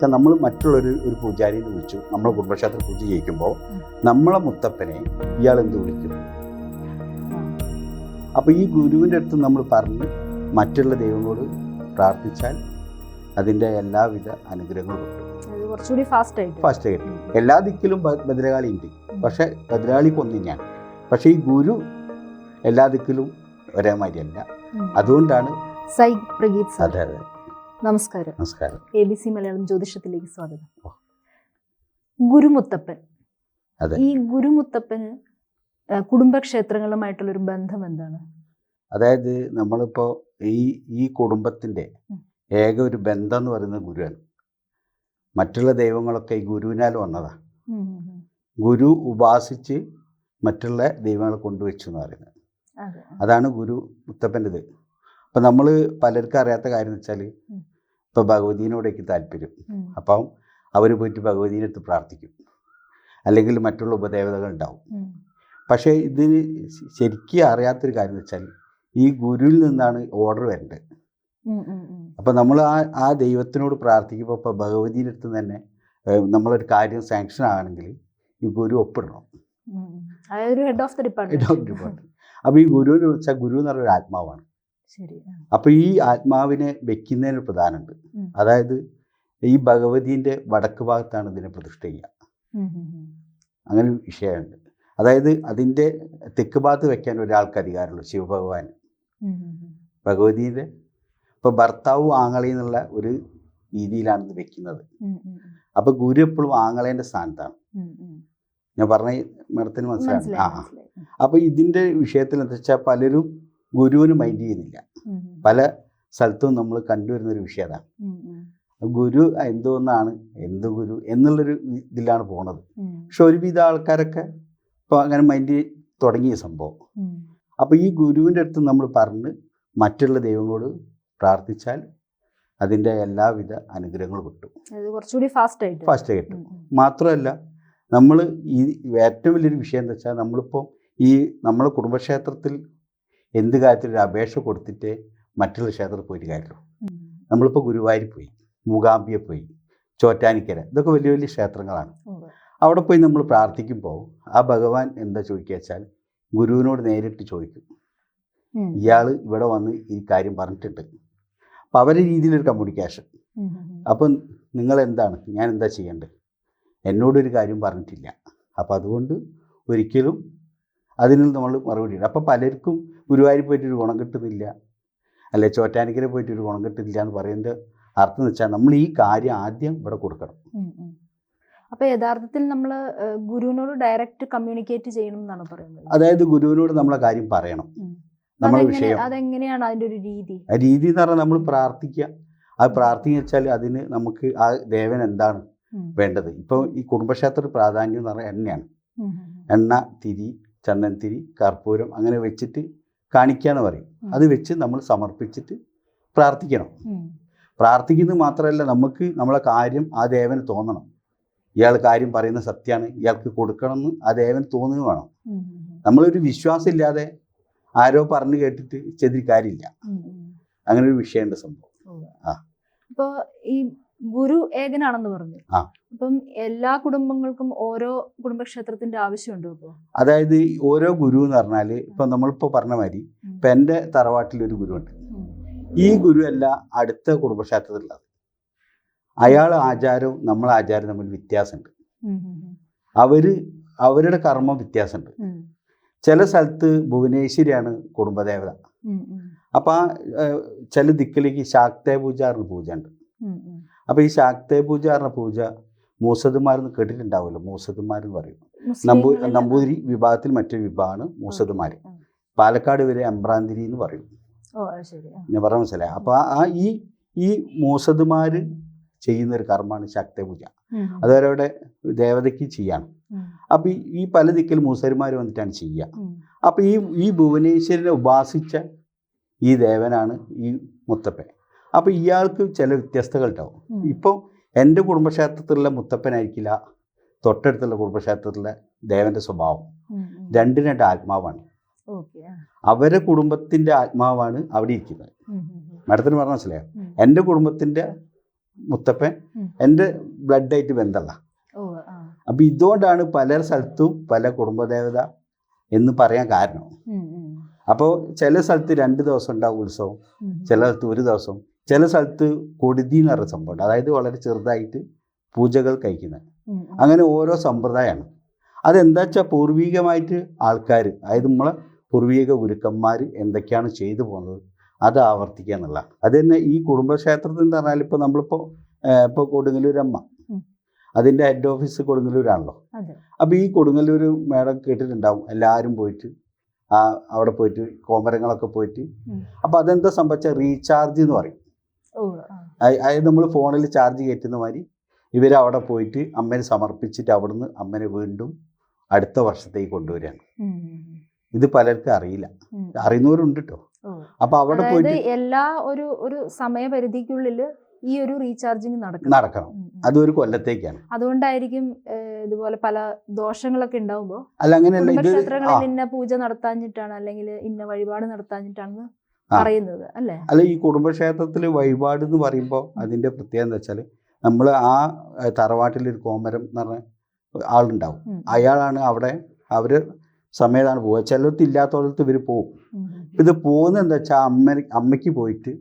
നമ്മൾ മറ്റുള്ളൊരു പൂജാരിയെ വിളിച്ചു. നമ്മളെ കുടുംബക്ഷേത്ര പൂജ ചെയ്യിക്കുമ്പോൾ നമ്മളെ മുത്തപ്പനെ ഇയാൾ എന്ത് വിളിക്കും? അപ്പോൾ ഈ ഗുരുവിൻ്റെ അടുത്ത് നമ്മൾ പറഞ്ഞ് മറ്റുള്ള ദൈവങ്ങളോട് പ്രാർത്ഥിച്ചാൽ അതിൻ്റെ എല്ലാവിധ അനുഗ്രഹങ്ങളും കിട്ടും. കുറച്ചുകൂടി ഫാസ്റ്റ് ആയിട്ട് എല്ലാ ദിക്കിലും ഭദ്രകാളി ഉണ്ട്. പക്ഷെ ഭദ്രകാളിക്ക് ഒന്നിനാണ്. പക്ഷെ ഈ ഗുരു എല്ലാ ദിക്കിലും ഒരേമാതിരിയല്ല. അതുകൊണ്ടാണ് അതെ അതെ. നമസ്കാരം. ABC മലയാളം ജ്യോതിഷത്തിലേക്ക് സ്വാഗതം. ഗുരുമുത്തപ്പൻ, ഈ ഗുരുമുത്തപ്പന് കുടുംബക്ഷേത്രങ്ങളുമായിട്ടുള്ളൊരു ബന്ധം എന്താണ്? അതായത് നമ്മളിപ്പോൾ ഈ കുടുംബത്തിൻ്റെ ഏക ഒരു ബന്ധം എന്ന് പറയുന്നത് ഗുരുവാണ്. മറ്റുള്ള ദൈവങ്ങളൊക്കെ ഈ ഗുരുവിനാൽ വന്നതാണ്. ഗുരു ഉപാസിച്ച് മറ്റുള്ള ദൈവങ്ങളെ കൊണ്ടുവച്ചു എന്ന് പറയുന്നത്. അതാണ് ഗുരു മുത്തപ്പൻ്റെത്. അപ്പം നമ്മൾ പലർക്കും അറിയാത്ത കാര്യം എന്ന് വെച്ചാൽ, ഇപ്പോൾ ഭഗവതീനോടേക്ക് താല്പര്യം, അപ്പം അവർ പോയിട്ട് ഭഗവതീനെ അടുത്ത് പ്രാർത്ഥിക്കും, അല്ലെങ്കിൽ മറ്റുള്ള ഉപദേവതകൾ ഉണ്ടാവും. പക്ഷേ ഇതിന് ശരിക്കും അറിയാത്തൊരു കാര്യം എന്ന് വെച്ചാൽ, ഈ ഗുരുവിൽ നിന്നാണ് ഓർഡർ വരേണ്ടത്. അപ്പം നമ്മൾ ആ ദൈവത്തിനോട് പ്രാർത്ഥിക്കുമ്പോൾ ഇപ്പോൾ ഭഗവതീൻ്റെ അടുത്ത് തന്നെ നമ്മളൊരു കാര്യം സാങ്ഷൻ ആണെങ്കിൽ ഈ ഗുരു ഒപ്പിടണം. Head of the department. അപ്പോൾ ഈ ഗുരുവിനെ വിളിച്ചാൽ ഗുരു എന്ന് പറഞ്ഞൊരു ആത്മാവാണ്. അപ്പോൾ ഈ ആത്മാവിനെ വെക്കുന്നതിന് പ്രധാനമുണ്ട്. അതായത് ഈ ഭഗവതീൻ്റെ വടക്ക് ഭാഗത്താണ് ഇതിനെ പ്രതിഷ്ഠ ചെയ്യുക. അങ്ങനെ ഒരു വിഷയമുണ്ട്. അതായത് അതിൻ്റെ തെക്ക് ഭാഗത്ത് വെക്കാൻ ഒരാൾക്ക് അധികാരമുള്ളൂ, ശിവഭഗവാൻ. ഭഗവതീൻ്റെ ഇപ്പോൾ ഭർത്താവും ആങ്ങളയും എന്നുള്ള ഒരു രീതിയിലാണ് ഇത് വെക്കുന്നത്. അപ്പോൾ ഗുരു എപ്പോഴും ആങ്ങളേൻ്റെ സ്ഥാനത്താണ്. ഞാൻ പറഞ്ഞ മേഡത്തിന് മനസ്സിലായി. അപ്പോൾ ഇതിൻ്റെ വിഷയത്തിൽ എന്താ വെച്ചാൽ പലരും ഗുരുവിന് മൈൻഡ് ചെയ്യുന്നില്ല. പല സ്ഥലത്തും നമ്മൾ കണ്ടുവരുന്നൊരു വിഷയം അതാണ്. ഗുരു എന്തോന്നാണ്, എന്ത് ഗുരു എന്നുള്ളൊരു ഇതിലാണ് പോണത്. പക്ഷെ ഒരുവിധ ആൾക്കാരൊക്കെ ഇപ്പോൾ അങ്ങനെ മൈൻഡ് തുടങ്ങിയ സംഭവം. അപ്പോൾ ഈ ഗുരുവിൻ്റെ അടുത്ത് നമ്മൾ പറഞ്ഞ് മറ്റുള്ള ദൈവങ്ങളോട് പ്രാർത്ഥിച്ചാൽ അതിൻ്റെ എല്ലാവിധ അനുഗ്രഹങ്ങളും കിട്ടും. കുറച്ചുകൂടി ഫാസ്റ്റ് കിട്ടും. മാത്രമല്ല, നമ്മൾ ഈ ഏറ്റവും വലിയൊരു വിഷയം എന്താ വെച്ചാൽ, നമ്മളിപ്പോൾ നമ്മളെ കുടുംബക്ഷേത്രത്തിൽ എന്ത് കാര്യത്തിൽ ഒരു അപേക്ഷ കൊടുത്തിട്ട് മറ്റുള്ള ക്ഷേത്രത്തിൽ പോയിട്ട് കാര്യമുള്ളൂ. നമ്മളിപ്പോൾ ഗുരുവായൂർ പോയി, മൂകാംബിയെ പോയി, ചോറ്റാനിക്കര, ഇതൊക്കെ വലിയ വലിയ ക്ഷേത്രങ്ങളാണ്. അവിടെ പോയി നമ്മൾ പ്രാർത്ഥിക്കുമ്പോൾ ആ ഭഗവാൻ എന്താ ചോദിക്കുക വെച്ചാൽ, ഗുരുവിനോട് നേരിട്ട് ചോദിക്കും, ഇയാൾ ഇവിടെ വന്ന് ഈ കാര്യം പറഞ്ഞിട്ടുണ്ട്. അപ്പം അവരുടെ രീതിയിലൊരു കമ്മ്യൂണിക്കേഷൻ. അപ്പം നിങ്ങളെന്താണ്, ഞാൻ എന്താ ചെയ്യേണ്ടത്, എന്നോടൊരു കാര്യം പറഞ്ഞിട്ടില്ല. അപ്പം അതുകൊണ്ട് ഒരിക്കലും അതിന് നമ്മൾ മറുപടി ഇല്ല. അപ്പോൾ പലർക്കും ഗുരുവായൂർ പോയിട്ടൊരു ഗുണം കിട്ടുന്നില്ല, അല്ലെ ചോറ്റാനിക്കര പോയിട്ടൊരു ഗുണം കിട്ടുന്നില്ല എന്ന് പറയുന്നത് അർത്ഥം എന്ന് വെച്ചാൽ, നമ്മൾ ഈ കാര്യം ആദ്യം ഇവിടെ കൊടുക്കണം. അപ്പോൾ യഥാർത്ഥത്തിൽ നമ്മൾ ഗുരുവിനോട് ഡയറക്റ്റ് കമ്മ്യൂണിക്കേറ്റ് ചെയ്യണം എന്നാണ് പറയുന്നത്. അതായത് ഗുരുവിനോട് നമ്മളെ കാര്യം പറയണം, നമ്മളെ വിഷയം. അതെങ്ങനെയാണ് അതിൻ്റെ ഒരു രീതി? ആ രീതി എന്ന് പറഞ്ഞാൽ നമ്മൾ പ്രാർത്ഥിക്കുക. അത് പ്രാർത്ഥിക്കുക വെച്ചാൽ അതിന് നമുക്ക് ആ ദേവൻ എന്താണ് വേണ്ടത്. ഇപ്പോൾ ഈ കുടുംബക്ഷേത്ര പ്രാധാന്യം എന്ന് പറഞ്ഞാൽ എണ്ണയാണ്. എണ്ണ, തിരി, ചന്ദനത്തിരി, കർപ്പൂരം അങ്ങനെ വെച്ചിട്ട് കാണിക്കാന്ന് പറയും. അത് വെച്ച് നമ്മൾ സമർപ്പിച്ചിട്ട് പ്രാർത്ഥിക്കണം. പ്രാർത്ഥിക്കുന്നത് മാത്രമല്ല, നമുക്ക് നമ്മളെ കാര്യം ആ ദേവന് തോന്നണം. ഇയാൾ കാര്യം പറയുന്ന സത്യമാണ്, ഇയാൾക്ക് കൊടുക്കണമെന്ന് ആ ദേവന് തോന്നുക വേണം. നമ്മളൊരു വിശ്വാസം ഇല്ലാതെ ആരോ പറഞ്ഞു കേട്ടിട്ട് ചെയ്തിട്ട് കാര്യമില്ല. അങ്ങനെ ഒരു വിഷയമുണ്ട് സംഭവം. ഇപ്പോൾ ഈ ഗുരു ഏകനാണെന്ന് പറഞ്ഞു. അപ്പം എല്ലാ കുടുംബങ്ങൾക്കും ഓരോ കുടുംബക്ഷേത്രത്തിന്റെ ആവശ്യമുണ്ടോ? ഇപ്പോൾ അതായത് ഓരോ ഗുരു എന്ന് പറഞ്ഞാൽ, ഇപ്പൊ നമ്മളിപ്പോൾ പറഞ്ഞ മാതിരി ഇപ്പൊ എൻ്റെ തറവാട്ടിലൊരു ഗുരുവുണ്ട്. ഈ ഗുരു അല്ല അടുത്ത കുടുംബക്ഷേത്രത്തിലുള്ളത്. അയാൾ ആചാരവും നമ്മളെ ആചാരവും തമ്മിൽ വ്യത്യാസമുണ്ട്. അവരുടെ കർമ്മം വ്യത്യാസമുണ്ട്. ചില സ്ഥലത്ത് ഭുവനേശ്വരിയാണ് കുടുംബദേവത. അപ്പം ചില ദിക്കിലേക്ക് ശാക്തേ പൂജ പറഞ്ഞ പൂജ ഉണ്ട്. അപ്പോൾ ഈ ശാക്തേ പൂജ പറഞ്ഞ പൂജ മൂസതുമാരെന്ന് കേട്ടിട്ടുണ്ടാവുമല്ലോ. മൂസതുമാരെന്ന് പറയും. നമ്പൂതിരി വിഭാഗത്തിൽ മറ്റൊരു വിഭാഗമാണ് മൂസതുമാർ. പാലക്കാട് വരെ എമ്പ്രാന്തിരി എന്ന് പറയും. ഞാൻ പറഞ്ഞ മനസ്സിലായി. അപ്പോൾ ഈ മൂസതുമാർ ചെയ്യുന്നൊരു കർമ്മമാണ് ശാക്തേ പൂജ. അതവരവിടെ ദേവതയ്ക്ക് ചെയ്യാണ്. അപ്പം ഈ പല ദിക്കിൽ മൂസന്മാർ വന്നിട്ടാണ് ചെയ്യുക. അപ്പം ഈ ഭുവനേശ്വരനെ ഉപാസിച്ച ഈ ദേവനാണ് ഈ മുത്തപ്പൻ. അപ്പം ഇയാൾക്ക് ചില വ്യത്യസ്തകൾ ഉണ്ടാവും. ഇപ്പോൾ എൻ്റെ കുടുംബക്ഷേത്രത്തിലുള്ള മുത്തപ്പനായിരിക്കില്ല തൊട്ടടുത്തുള്ള കുടുംബക്ഷേത്രത്തിലെ ദേവൻ്റെ സ്വഭാവം. രണ്ട് ആത്മാവാണ്. അവരുടെ കുടുംബത്തിൻ്റെ ആത്മാവാണ് അവിടെ ഇരിക്കുന്നത്. മാഡത്തിന് പറഞ്ഞ മനസ്സിലായോ? എൻ്റെ കുടുംബത്തിൻ്റെ മുത്തപ്പൻ എൻ്റെ ബ്ലഡായിട്ട് ബന്ധമുള്ള. അപ്പം ഇതുകൊണ്ടാണ് പല സ്ഥലത്തും പല കുടുംബദേവത എന്ന് പറയാൻ കാരണം. അപ്പോൾ ചില സ്ഥലത്ത് 2 ദിവസം ഉണ്ടാവും ഉത്സവം, ചില സ്ഥലത്ത് 1 ദിവസം, ചില സ്ഥലത്ത് കൊടുതി എന്ന് പറയുന്ന സംഭവമുണ്ട്. അതായത് വളരെ ചെറുതായിട്ട് പൂജകൾ കഴിക്കുന്നത്. അങ്ങനെ ഓരോ സമ്പ്രദായമാണ്. അതെന്താ വെച്ചാൽ പൂർവികമായിട്ട് ആൾക്കാർ, അതായത് നമ്മളെ പൂർവിക ഗുരുക്കന്മാർ എന്തൊക്കെയാണ് ചെയ്തു പോകുന്നത് അത് ആവർത്തിക്കുക എന്നുള്ളതാണ്. അത് തന്നെ ഈ കുടുംബക്ഷേത്രത്തിൽ എന്ന് പറഞ്ഞാൽ ഇപ്പോൾ നമ്മളിപ്പോൾ ഇപ്പോൾ കൊടുങ്ങല്ലൂരമ്മ, അതിൻ്റെ ഹെഡ് ഓഫീസ് കൊടുങ്ങല്ലൂരാണല്ലോ. അപ്പോൾ ഈ കൊടുങ്ങല്ലൂർ മേഡം കേട്ടിട്ടുണ്ടാവും, എല്ലാവരും പോയിട്ട് അവിടെ പോയിട്ട് കോമരങ്ങളൊക്കെ പോയിട്ട്. അപ്പോൾ അതെന്താ സംഭവിച്ചാൽ റീചാർജ് എന്ന് പറയും. അതായത് നമ്മൾ ഫോണിൽ ചാർജ് കയറ്റുന്ന മാതിരി ഇവരവിടെ പോയിട്ട് അമ്മനെ സമർപ്പിച്ചിട്ട് അവിടുന്ന് അമ്മനെ വീണ്ടും അടുത്ത വർഷത്തേക്ക് കൊണ്ടുവരികയാണ്. ഇത് പലർക്കും അറിയില്ല, അറിയുന്നവരുണ്ട് കേട്ടോ. അപ്പൊ അവിടെ പോയിട്ട് എല്ലാ ഒരു സമയപരിധിക്കുള്ളിൽ ഈ ഒരു റീചാർജിങ് നടക്കണം. അതൊരു കൊല്ലത്തേക്കാണ്. അതുകൊണ്ടായിരിക്കും ഇതുപോലെ പല ദോഷങ്ങളൊക്കെ ഉണ്ടാവുമ്പോ അല്ല അങ്ങനെയല്ല, ക്ഷേത്രങ്ങളിൽ ഇന്ന പൂജ നടത്താഞ്ഞിട്ടാണ് അല്ലെങ്കിൽ ഇന്ന വഴിപാട് നടത്താഞ്ഞിട്ടാണെന്ന് പറയുന്നത് അല്ലേ? അല്ല, ഈ കുടുംബക്ഷേത്രത്തിൽ വഴിപാട് എന്ന് പറയുമ്പോൾ അതിന്റെ പ്രത്യേകത എന്താ വെച്ചാൽ നമ്മൾ ആ തറവാട്ടിലൊരു കോമരം എന്ന് പറഞ്ഞ ആളുണ്ടാവും. അയാളാണ് അവിടെ അവര് സമയത്താണ് പോവുക. ചിലർക്ക് ഇല്ലാത്തവർക്ക് ഇവർ പോവും. ഇത് പോകുന്നത് എന്താ വെച്ചാൽ അമ്മയ്ക്ക് പോയിട്ട്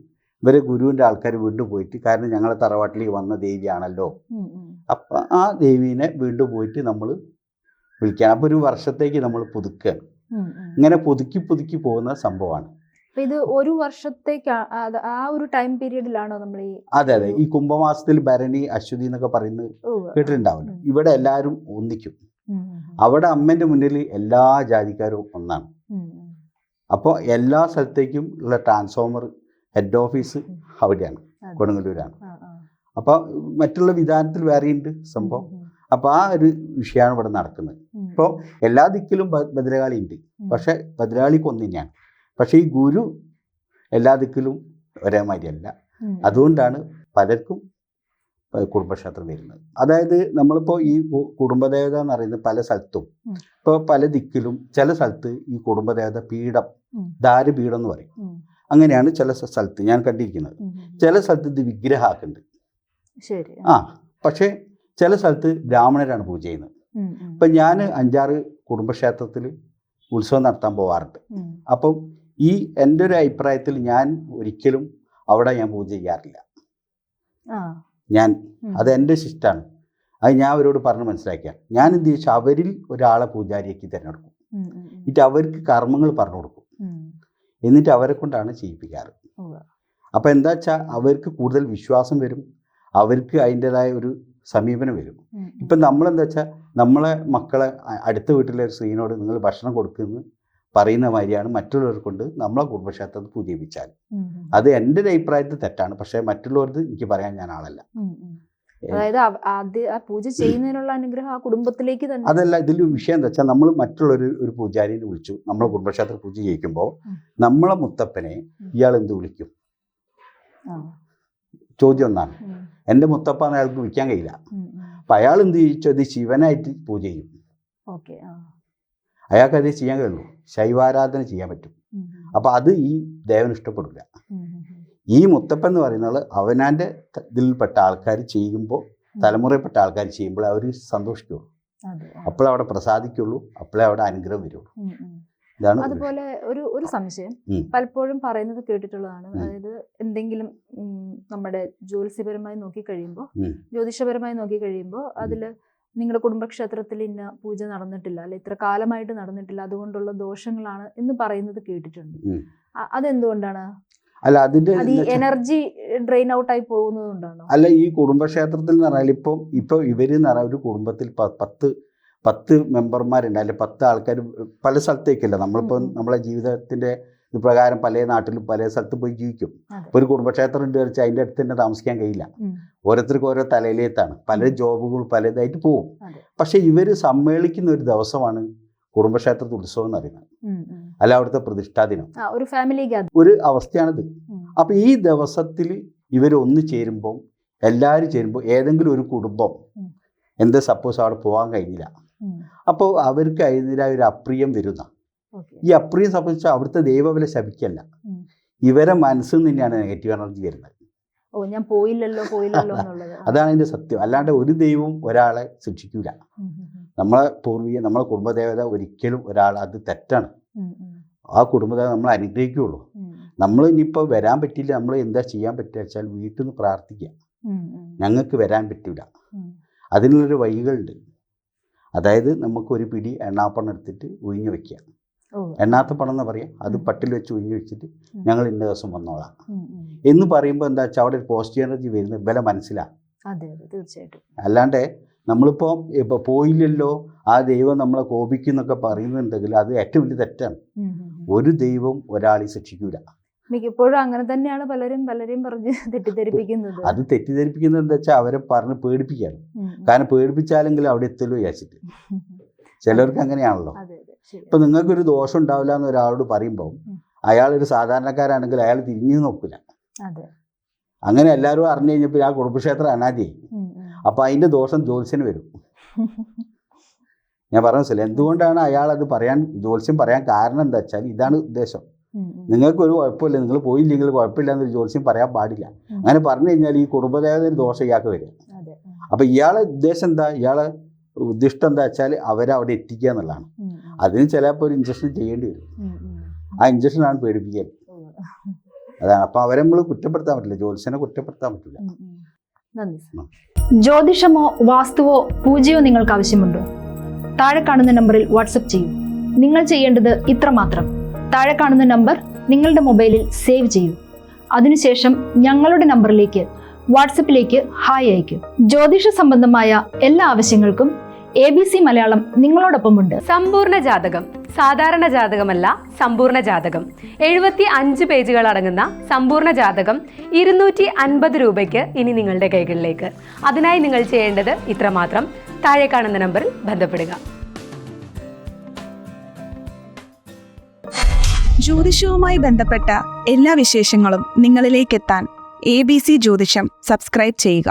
ഇവരെ ഗുരുവിൻ്റെ ആൾക്കാർ വീണ്ടും പോയിട്ട്, കാരണം ഞങ്ങളെ തറവാട്ടിലേക്ക് വന്ന ദേവിയാണല്ലോ, അപ്പം ആ ദേവീനെ വീണ്ടും പോയിട്ട് നമ്മൾ വിളിക്കുകയാണ്. അപ്പോൾ ഒരു വർഷത്തേക്ക് നമ്മൾ പുതുക്കുകയാണ്. ഇങ്ങനെ പുതുക്കി പുതുക്കി പോകുന്ന സംഭവമാണ്. ഇത് ഒരു വർഷത്തേക്ക് ആ ഒരു ടൈം പീരീഡിലാണോ നമ്മൾ ഈ? അതെ അതെ, ഈ കുംഭമാസത്തിൽ ഭരണി അശ്വതി എന്നൊക്കെ പറയുന്നത് കേട്ടിട്ടുണ്ടാവില്ല. ഇവിടെ എല്ലാവരും ഒന്നിക്കും. അവിടെ അമ്മേൻ്റെ മുന്നിൽ എല്ലാ ജാതിക്കാരും ഒന്നാണ്. അപ്പോൾ എല്ലാ സ്ഥലത്തേക്കും ഉള്ള ട്രാൻസ്ഫോമർ ഹെഡ് ഓഫീസ് അവിടെയാണ്, കൊടുങ്ങല്ലൂരാണ്. അപ്പോൾ മറ്റുള്ള വിധാനത്തിൽ വേറെയുണ്ട് സംഭവം. അപ്പോൾ ആ ഒരു വിഷയമാണ് ഇവിടെ നടക്കുന്നത്. ഇപ്പോൾ എല്ലാ ദിക്കിലും ഭദ്രകാളി ഉണ്ട്, പക്ഷെ ഭദ്രകാളിക്ക് ഒന്ന് തന്നെയാണ്. പക്ഷേ ഈ ഗുരു എല്ലാ ദിക്കിലും ഒരേ മാതിരിയല്ല. അതുകൊണ്ടാണ് പലർക്കും കുടുംബക്ഷേത്രം വരുന്നത്. അതായത് നമ്മളിപ്പോൾ ഈ കുടുംബദേവത എന്ന് പറയുന്നത് പല സ്ഥലത്തും, ഇപ്പോൾ പല ദിക്കിലും ചില സ്ഥലത്ത് ഈ കുടുംബദേവത പീഠം, ദാരുപീഠം എന്ന് പറയും. അങ്ങനെയാണ് ചില സ്ഥലത്ത് ഞാൻ കണ്ടിരിക്കുന്നത്. ചില സ്ഥലത്ത് ഇത് വിഗ്രഹമാക്കുന്നുണ്ട്. പക്ഷേ ചില സ്ഥലത്ത് ബ്രാഹ്മണരാണ് പൂജ ചെയ്യുന്നത്. ഇപ്പം ഞാൻ 5-6 കുടുംബക്ഷേത്രത്തിൽ ഉത്സവം നടത്താൻ പോവാറുണ്ട്. അപ്പം ഈ എൻ്റെ ഒരു അഭിപ്രായത്തിൽ ഞാൻ ഒരിക്കലും അവിടെ ഞാൻ പൂജ ചെയ്യാറില്ല. അത് എൻ്റെ ശിഷ്ടമാണ്. അത് ഞാൻ അവരോട് പറഞ്ഞ് മനസ്സിലാക്കിയാൽ ഞാൻ എന്ത് ചോദിച്ചാൽ അവരിൽ ഒരാളെ പൂജാരിയാക്കി തിരഞ്ഞെടുക്കും. എന്നിട്ട് അവർക്ക് കർമ്മങ്ങൾ പറഞ്ഞു കൊടുക്കും. എന്നിട്ട് അവരെ കൊണ്ടാണ് ചെയ്യിപ്പിക്കാറ്. അപ്പം എന്താ വെച്ചാൽ അവർക്ക് കൂടുതൽ വിശ്വാസം വരും, അവർക്ക് അതിൻ്റെതായ ഒരു സമീപനം വരും. ഇപ്പം നമ്മളെന്താ വെച്ചാൽ നമ്മളെ മക്കളെ അടുത്ത വീട്ടിലെ ഒരു സ്ത്രീനോട് നിങ്ങൾ ഭക്ഷണം കൊടുക്കുമെന്ന് പറയുന്ന മാതിരിയാണ് മറ്റുള്ളവർ കൊണ്ട് നമ്മളെ കുടുംബക്ഷേത്രത്തിൽ പൂജ ചെയ്യിപ്പിച്ചാൽ. അത് എൻ്റെ ഒരു അഭിപ്രായത്തിൽ തെറ്റാണ്. പക്ഷേ മറ്റുള്ളവർക്ക് എനിക്ക് പറയാൻ ഞാൻ ആളല്ല. അതായത് പൂജ ചെയ്യുന്നതിനുള്ള അനുഗ്രഹം ആ കുടുംബത്തിലേക്ക് തന്നെ. അതല്ല, ഇതിൽ വിഷയം എന്താ വെച്ചാൽ നമ്മൾ ഒരു പൂജാരിനെ വിളിച്ചു നമ്മളെ കുടുംബക്ഷേത്ര പൂജ ചെയ്യിക്കുമ്പോൾ നമ്മളെ മുത്തപ്പനെ ഇയാൾ എന്ത് വിളിക്കും? ചോദ്യം ഒന്നാണ്. എൻ്റെ മുത്തപ്പ എന്ന് അയാൾക്ക് വിളിക്കാൻ കഴിയില്ല. അപ്പം അയാൾ എന്ത് ചോദിച്ചോ ഇത് ശിവനായിട്ട് പൂജ ചെയ്യും. അയാൾക്ക് അതേ ചെയ്യാൻ കഴിയുള്ളൂ, ശൈവാരാധന ചെയ്യാൻ പറ്റും. അപ്പം അത് ഈ ദേവന് ഇഷ്ടപ്പെടില്ല. ഈ മുത്തപ്പൻ എന്ന് പറയുന്നത് അവനാൻ്റെ ഇതിൽപ്പെട്ട ആൾക്കാർ ചെയ്യുമ്പോൾ, തലമുറയിൽപ്പെട്ട ആൾക്കാർ ചെയ്യുമ്പോൾ അവർ സന്തോഷിക്കുള്ളൂ, അപ്പോഴേ അവിടെ പ്രസാദിക്കുള്ളൂ, അപ്പോഴേ അവിടെ അനുഗ്രഹം വരുള്ളൂ. ഇതാണ്. അതുപോലെ ഒരു സംശയം പലപ്പോഴും പറയുന്നത് കേട്ടിട്ടുള്ളതാണ്. അതായത് എന്തെങ്കിലും നമ്മുടെ ജ്യോതിഷപരമായി നോക്കി കഴിയുമ്പോൾ അതിൽ നിങ്ങളുടെ കുടുംബക്ഷേത്രത്തിൽ ഇന്ന പൂജ നടന്നിട്ടില്ല, അല്ലെ ഇത്ര കാലമായിട്ട് നടന്നിട്ടില്ല, അതുകൊണ്ടുള്ള ദോഷങ്ങളാണ് എന്ന് പറയുന്നത് കേട്ടിട്ടുണ്ട്. അതെന്തുകൊണ്ടാണ്? അല്ല, അതിന്റെ എനർജി ഡ്രെയിൻ ഔട്ട് ആയി പോകുന്നതുകൊണ്ടാണോ? അല്ല, ഈ കുടുംബക്ഷേത്രത്തിൽ എന്ന് പറഞ്ഞാൽ ഇപ്പൊ ഇവര് എന്ന് പറഞ്ഞാൽ ഒരു കുടുംബത്തിൽ 10 മെമ്പർമാരുണ്ട്, അല്ലെ 10 ആൾക്കാർ പല സ്ഥലത്തേക്കല്ല. നമ്മളിപ്പോൾ നമ്മളെ ജീവിതത്തിന്റെ ഇത് പ്രകാരം പല നാട്ടിലും പല സ്ഥലത്ത് പോയി ജീവിക്കും. ഇപ്പോൾ ഒരു കുടുംബക്ഷേത്രം ഉണ്ട് വെച്ചാൽ അതിൻ്റെ അടുത്ത് തന്നെ താമസിക്കാൻ കഴിയില്ല. ഓരോരുത്തർക്ക് ഓരോ തലയിലേത്താണ്, പല ജോബുകൾ പലതായിട്ട് പോകും. പക്ഷെ ഇവർ സമ്മേളിക്കുന്ന ഒരു ദിവസമാണ് കുടുംബക്ഷേത്രത്തിൽ ഉത്സവം എന്ന് പറയുന്നത്, അല്ല അവിടുത്തെ പ്രതിഷ്ഠാദിനം, ഒരു അവസ്ഥയാണിത്. അപ്പൊ ഈ ദിവസത്തിൽ ഇവർ ഒന്ന് ചേരുമ്പോൾ, എല്ലാവരും ചേരുമ്പോൾ ഏതെങ്കിലും ഒരു കുടുംബം എന്താ സപ്പോസ് അവിടെ പോകാൻ കഴിഞ്ഞില്ല, അപ്പോൾ അവർക്ക് അതിൻ്റെതായ ഒരു അപ്രിയം വരുന്ന, ഈ അപ്രിയം സംബന്ധിച്ചാൽ അവിടുത്തെ ദൈവവില ശപിക്കല്ല, ഇവരെ മനസ്സിൽ നിന്ന് തന്നെയാണ് നെഗറ്റീവ് എനർജി വരുന്നത്. ഓ ഞാൻ പോയില്ലല്ലോ എന്നുള്ളത്. അതാണ് അതിൻ്റെ സത്യം. അല്ലാണ്ട് ഒരു ദൈവവും ഒരാളെ ശിക്ഷിക്കൂല. നമ്മളെ പൂർവിക, നമ്മളെ കുടുംബദേവത ഒരിക്കലും ഒരാൾ, അത് തെറ്റാണ്. ആ കുടുംബദേവത നമ്മൾ അനുഗ്രഹിക്കുകയുള്ളൂ. നമ്മൾ ഇനിയിപ്പോൾ വരാൻ പറ്റില്ല, നമ്മൾ എന്താ ചെയ്യാൻ പറ്റുക വെച്ചാൽ വീട്ടിൽ നിന്ന് പ്രാർത്ഥിക്കുക. ഞങ്ങൾക്ക് വരാൻ പറ്റില്ല, അതിനുള്ളൊരു വഴികളുണ്ട്. അതായത് നമുക്കൊരു പിടി എണ്ണാപ്പണം എടുത്തിട്ട് ഉഴിഞ്ഞു വെക്കുക. എണ്ണാത്ത പണം എന്ന് പറയാം, അത് പട്ടിൽ വെച്ച് ഉഴിഞ്ഞു വെച്ചിട്ട് ഞങ്ങൾ ഇന്ന ദിവസം വന്നോളാം എന്ന് പറയുമ്പോൾ എന്താ വെച്ചാൽ അവിടെ ഒരു പോസിറ്റീവ് എനർജി വരുന്ന ബലം മനസ്സിലാവും. തീർച്ചയായിട്ടും. അല്ലാണ്ട് നമ്മളിപ്പോൾ ഇപ്പോൾ പോയില്ലല്ലോ ആ ദൈവം നമ്മളെ കോപിക്കുന്നൊക്കെ പറയുന്നുണ്ടെങ്കിൽ അത് ഏറ്റവും വലിയ തെറ്റാണ്. ഒരു ദൈവം ഒരാളെ ശിക്ഷിക്കൂല. മിക്കപ്പോഴും അങ്ങനെ തന്നെയാണ് പലരും പറഞ്ഞ് തെറ്റിദ്ധരിപ്പിക്കുന്നത്. അത് തെറ്റിദ്ധരിപ്പിക്കുന്നത് എന്താ വെച്ചാൽ അവരെ പറഞ്ഞ് പേടിപ്പിക്കാണ്. കാരണം പേടിപ്പിച്ചാലെങ്കിലും അവിടെ എത്തുമല്ലോ വിചാരിച്ചിട്ട്. ചിലർക്ക് അങ്ങനെയാണല്ലോ. ഇപ്പൊ നിങ്ങൾക്കൊരു ദോഷം ഉണ്ടാവില്ല എന്ന് ഒരാളോട് പറയുമ്പോൾ അയാളൊരു സാധാരണക്കാരാണെങ്കിൽ അയാൾ തിരിഞ്ഞു നോക്കില്ല. അങ്ങനെ എല്ലാവരും അറിഞ്ഞു കഴിഞ്ഞപ്പോൾ ആ കുടുംബക്ഷേത്രം അനാദിയായി. അപ്പൊ അതിന്റെ ദോഷം ജ്യോത്സ്യന് വരും. ഞാൻ പറഞ്ഞ മനസ്സിലായി എന്തുകൊണ്ടാണ് അയാൾ അത് പറയാൻ, ജ്യോത്സ്യം പറയാൻ കാരണം എന്താ വെച്ചാൽ ഇതാണ് ഉദ്ദേശം. നിങ്ങൾക്കൊരു കുഴപ്പമില്ല, നിങ്ങൾ പോയില്ലെങ്കിൽ കുഴപ്പമില്ല എന്നൊരു ജ്യോത്സ്യം പറയാൻ പാടില്ല. അങ്ങനെ പറഞ്ഞു കഴിഞ്ഞാൽ ഈ കുടുംബദേവതയുടെ ദോഷം ഇയാൾക്ക് വരിക. അപ്പൊ ഇയാളെ ഉദ്ദേശം എന്താ, ഇയാളെ ഉദ്ദിഷ്ടം എന്താ വെച്ചാൽ അവരെ അവിടെ എത്തിക്കുക എന്നുള്ളതാണ്. അതിന് ചിലപ്പോൾ ഒരു ഇഞ്ചക്ഷൻ ചെയ്യേണ്ടി വരും. ആ ഇഞ്ചക്ഷനാണ് പേടിപ്പിക്കൽ. അതാണ്. അപ്പൊ അവരെ നമ്മൾ കുറ്റപ്പെടുത്താൻ പറ്റില്ല, ജ്യോത്സ്യനെ കുറ്റപ്പെടുത്താൻ പറ്റില്ല. ജ്യോതിഷമോ വാസ്തുവോ പൂജയോ നിങ്ങൾക്ക് ആവശ്യമുണ്ടോ? താഴെ കാണുന്ന നമ്പറിൽ വാട്സപ്പ് ചെയ്യൂ. നിങ്ങൾ ചെയ്യേണ്ടത് ഇത്രമാത്രം: താഴെ കാണുന്ന നമ്പർ നിങ്ങളുടെ മൊബൈലിൽ സേവ് ചെയ്യൂ. അതിനുശേഷം ഞങ്ങളുടെ നമ്പറിലേക്ക് വാട്സപ്പിലേക്ക് ഹായ് അയക്കൂ. ജ്യോതിഷ സംബന്ധമായ എല്ലാ ആവശ്യങ്ങൾക്കും ABC മലയാളം നിങ്ങളോടൊപ്പമുണ്ട്. സമ്പൂർണ്ണ ജാതകം, സാധാരണ ജാതകമല്ല, സമ്പൂർണ്ണ ജാതകം. 75 പേജുകൾ അടങ്ങുന്ന സമ്പൂർണ്ണ ജാതകം 250 രൂപയ്ക്ക് ഇനി നിങ്ങളുടെ കൈകളിലേക്ക്. അതിനായി നിങ്ങൾ ചെയ്യേണ്ടത് ഇത്രമാത്രം: താഴെ കാണുന്ന നമ്പറിൽ ബന്ധപ്പെടുക. ജ്യോതിഷവുമായി ബന്ധപ്പെട്ട എല്ലാ വിശേഷങ്ങളും നിങ്ങളിലേക്കെത്താൻ ABC ജ്യോതിഷം സബ്സ്ക്രൈബ് ചെയ്യുക.